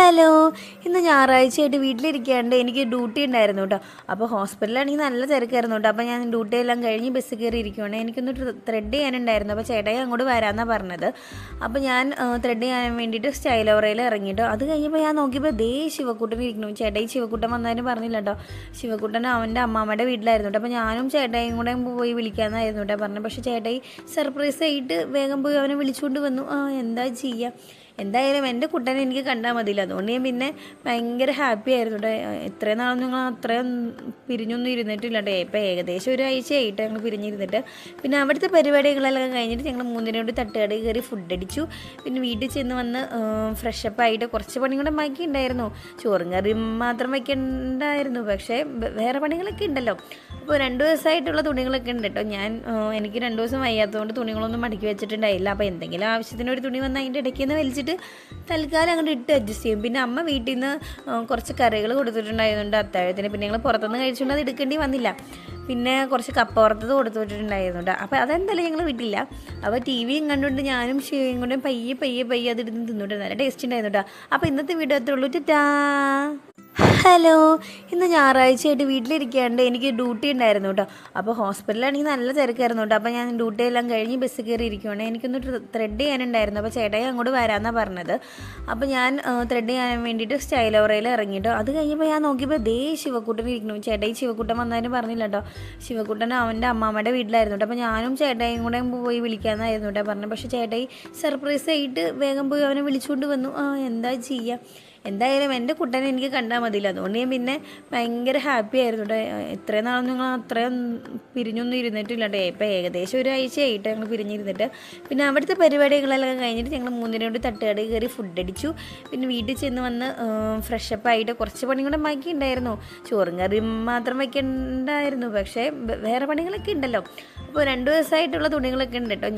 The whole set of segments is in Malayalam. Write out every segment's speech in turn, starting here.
ഹലോ, ഇന്ന് ഞായറാഴ്ചയായിട്ട് വീട്ടിലിരിക്കാണ്ട് എനിക്ക് ഡ്യൂട്ടി ഉണ്ടായിരുന്നു കേട്ടോ. അപ്പോൾ ഹോസ്പിറ്റലിലാണെങ്കിൽ നല്ല തിരക്കായിരുന്നു കേട്ടോ. അപ്പോൾ ഞാൻ ഡ്യൂട്ടി എല്ലാം കഴിഞ്ഞ് ബസ് കയറി ഇരിക്കുവാണ്. എനിക്കൊന്ന് ത്രെഡ് ചെയ്യാനുണ്ടായിരുന്നു. അപ്പോൾ ചേട്ടായി അങ്ങോട്ട് വരാമെന്നാണ് പറഞ്ഞത്. അപ്പോൾ ഞാൻ ത്രെഡ് ചെയ്യാൻ വേണ്ടിയിട്ട് സ്റ്റൈൽ ഓവറയിൽ ഇറങ്ങിയിട്ടോ. അത് കഴിഞ്ഞപ്പോൾ ഞാൻ നോക്കിയപ്പോൾ ശിവക്കുട്ടൻ ഇരിക്കുന്നു. ചേട്ടായി ശിവക്കുട്ടൻ വന്നതിന് പറഞ്ഞില്ല കേട്ടോ. ശിവക്കുട്ടൻ അവൻ്റെ അമ്മാമ്മയുടെ വീട്ടിലായിരുന്നു കേട്ടോ. അപ്പോൾ ഞാനും ചേട്ടായും കൂടെ പോയി വിളിക്കാമെന്നായിരുന്നു കേട്ടോ പറഞ്ഞത്. പക്ഷേ ചേട്ടായി സർപ്രൈസ് ആയിട്ട് വേഗം പോയി അവനെ വിളിച്ചുകൊണ്ട് വന്നു. എന്താ ചെയ്യുക, എന്തായാലും എൻ്റെ കുട്ടനെ എനിക്ക് കണ്ടാൽ മതിയില്ല. അതുകൊണ്ട് ഞാൻ പിന്നെ ഭയങ്കര ഹാപ്പി ആയിരുന്നു കേട്ടോ. ഇത്രയും നാളൊന്നും ഞങ്ങൾ അത്രയും പിരിഞ്ഞൊന്നും ഇരുന്നിട്ടില്ല കേട്ടോ. ഇപ്പം ഏകദേശം ഒരാഴ്ചയായിട്ട് ഞങ്ങൾ പിരിഞ്ഞിരുന്നിട്ട്. പിന്നെ അവിടുത്തെ പരിപാടികളെല്ലാം കഴിഞ്ഞിട്ട് ഞങ്ങൾ മൂന്നിനോട് തട്ടുകട കയറി ഫുഡ് അടിച്ചു. പിന്നെ വീട്ടിൽ ചെന്ന് വന്ന് ഫ്രഷപ്പ് ആയിട്ട് കുറച്ച് പണി കൂടെ ബാക്കി ഉണ്ടായിരുന്നു. ചോറും കറിയും മാത്രം വയ്ക്കണ്ടായിരുന്നു, പക്ഷേ വേറെ പണികളൊക്കെ ഉണ്ടല്ലോ. അപ്പോൾ 2 ദിവസമായിട്ടുള്ള തുണികളൊക്കെ ഉണ്ട് കേട്ടോ. എനിക്ക് 2 ദിവസം വയ്യാത്തതുകൊണ്ട് തുണികളൊന്നും മടക്കി വെച്ചിട്ടുണ്ടായില്ല. അപ്പോൾ എന്തെങ്കിലും ആവശ്യത്തിന് ഒരു തുണി വന്ന് അതിൻ്റെ ഇടയ്ക്ക് നിന്ന് വലിച്ചിട്ട് തൽക്കാലം അങ്ങോട്ട് ഇട്ട് അഡ്ജസ്റ്റ് ചെയ്യും. പിന്നെ അമ്മ വീട്ടിൽ നിന്ന് കുറച്ച് കറികൾ കൊടുത്തിട്ടുണ്ടായതുകൊണ്ട് അത്താഴത്തിന് പിന്നെ ഞങ്ങൾ പുറത്തുനിന്ന് കഴിച്ചുകൊണ്ട് അത് എടുക്കേണ്ടി വന്നില്ല. പിന്നെ കുറച്ച് കപ്പ വറുത്തത് കൊടുത്തിട്ടുണ്ടായിരുന്നുണ്ട്. അപ്പോൾ അതെന്തായാലും ഞങ്ങൾ വിട്ടില്ല. അപ്പോൾ ടി വിയും കണ്ടുകൊണ്ട് ഞാനും ശിവയും കൊണ്ടും പയ്യെ അതിരുന്ന് തിന്നിട്ട് നല്ല ടേസ്റ്റ് ഉണ്ടായിരുന്നു കേട്ടോ. അപ്പോൾ ഇന്നത്തെ വീഡിയോ അത്രേ ഉള്ളൂ. ടാ. ഹലോ, ഇന്ന് ഞായറാഴ്ചയായിട്ട് വീട്ടിലിരിക്കാണ്ട് എനിക്ക് ഡ്യൂട്ടി ഉണ്ടായിരുന്നു കേട്ടോ. അപ്പോൾ ഹോസ്പിറ്റലിലാണെങ്കിൽ നല്ല തിരക്കായിരുന്നു കേട്ടോ. അപ്പോൾ ഞാൻ ഡ്യൂട്ടി എല്ലാം കഴിഞ്ഞ് ബസ് കയറി ഇരിക്കുവാണ്. എനിക്കൊന്ന് ത്രെഡ് ചെയ്യാനുണ്ടായിരുന്നു. അപ്പോൾ ചേട്ടായി അങ്ങോട്ട് വരാമെന്നാണ് പറഞ്ഞത്. അപ്പോൾ ഞാൻ ത്രെഡ് ചെയ്യാൻ വേണ്ടിയിട്ട് സ്റ്റൈൽ ഓവറയിൽ ഇറങ്ങിയിട്ടോ. അത് കഴിഞ്ഞപ്പോൾ ഞാൻ നോക്കിയപ്പോൾ ശിവക്കുട്ടൻ ഇരിക്കുന്നു. ചേട്ടായി ശിവക്കുട്ടൻ വന്നതിന് പറഞ്ഞില്ല കേട്ടോ. ശിവക്കുട്ടൻ അവൻ്റെ അമ്മാമ്മയുടെ വീട്ടിലായിരുന്നു കേട്ടോ. അപ്പോൾ ഞാനും ചേട്ടായും കൂടെ പോയി വിളിക്കാമെന്നായിരുന്നു കേട്ടോ പറഞ്ഞത്. പക്ഷേ ചേട്ടായി സർപ്രൈസ് ആയിട്ട് വേഗം പോയി അവനെ വിളിച്ചുകൊണ്ട് വന്നു. എന്താ ചെയ്യുക, എന്തായാലും എൻ്റെ കുട്ടനെ എനിക്ക് കണ്ടാൽ മതിയില്ല. അതുകൊണ്ട് ഞാൻ പിന്നെ ഭയങ്കര ഹാപ്പി ആയിരുന്നു കേട്ടോ. ഇത്രയും നാളൊന്നും ഞങ്ങൾ അത്രയും പിരിഞ്ഞൊന്നും ഇരുന്നിട്ടില്ല കേട്ടോ. ഇപ്പം ഏകദേശം ഒരാഴ്ചയായിട്ട് ഞങ്ങൾ പിരിഞ്ഞിരുന്നിട്ട്. പിന്നെ അവിടുത്തെ പരിപാടികളെല്ലാം കഴിഞ്ഞിട്ട് ഞങ്ങൾ മൂന്നിനോട് തട്ടുകട കയറി ഫുഡ് അടിച്ചു. പിന്നെ വീട്ടിൽ ചെന്ന് വന്ന് ഫ്രഷപ്പ് ആയിട്ട് കുറച്ച് പണി കൂടെ ബാക്കി ഉണ്ടായിരുന്നു. ചോറും കറിയും മാത്രം വയ്ക്കണ്ടായിരുന്നു, പക്ഷേ വേറെ പണികളൊക്കെ ഉണ്ടല്ലോ. അപ്പോൾ 2 ദിവസമായിട്ടുള്ള തുണികളൊക്കെ ഉണ്ട് കേട്ടോ.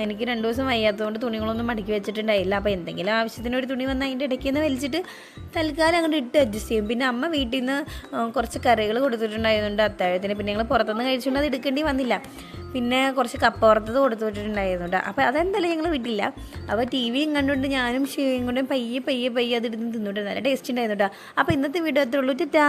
എനിക്ക് 2 ദിവസം വയ്യാത്തതുകൊണ്ട് തുണികളൊന്നും മടക്കി വെച്ചിട്ടുണ്ടായില്ല. അപ്പോൾ എന്തെങ്കിലും ആവശ്യത്തിന് ഒരു തുണി വന്ന് അതിൻ്റെ ഇടയ്ക്ക് നിന്ന് വലിച്ചിട്ട് തൽക്കാലം അങ്ങോട്ട് ഇട്ട് അഡ്ജസ്റ്റ് ചെയ്യും. പിന്നെ അമ്മ വീട്ടിൽ നിന്ന് കുറച്ച് കറികൾ കൊടുത്തിട്ടുണ്ടായതുകൊണ്ട് അത്താഴത്തിന് പിന്നെ ഞങ്ങൾ പുറത്തുനിന്ന് കഴിച്ചുകൊണ്ട് അത് എടുക്കേണ്ടി വന്നില്ല. പിന്നെ കുറച്ച് കപ്പ വറുത്തത് കൊടുത്തിട്ടുണ്ടായിരുന്നുണ്ട്. അപ്പോൾ അതെന്തായാലും ഞങ്ങൾ വിട്ടില്ല. അപ്പോൾ ടി വിയും കണ്ടുകൊണ്ട് ഞാനും ശിവയും കൊണ്ടും പയ്യെ അതിരുന്ന് തിന്നിട്ട് നല്ല ടേസ്റ്റ് ഉണ്ടായിരുന്നു കേട്ടോ. അപ്പോൾ ഇന്നത്തെ വീഡിയോ അത്രേ ഉള്ളൂ. ടാ.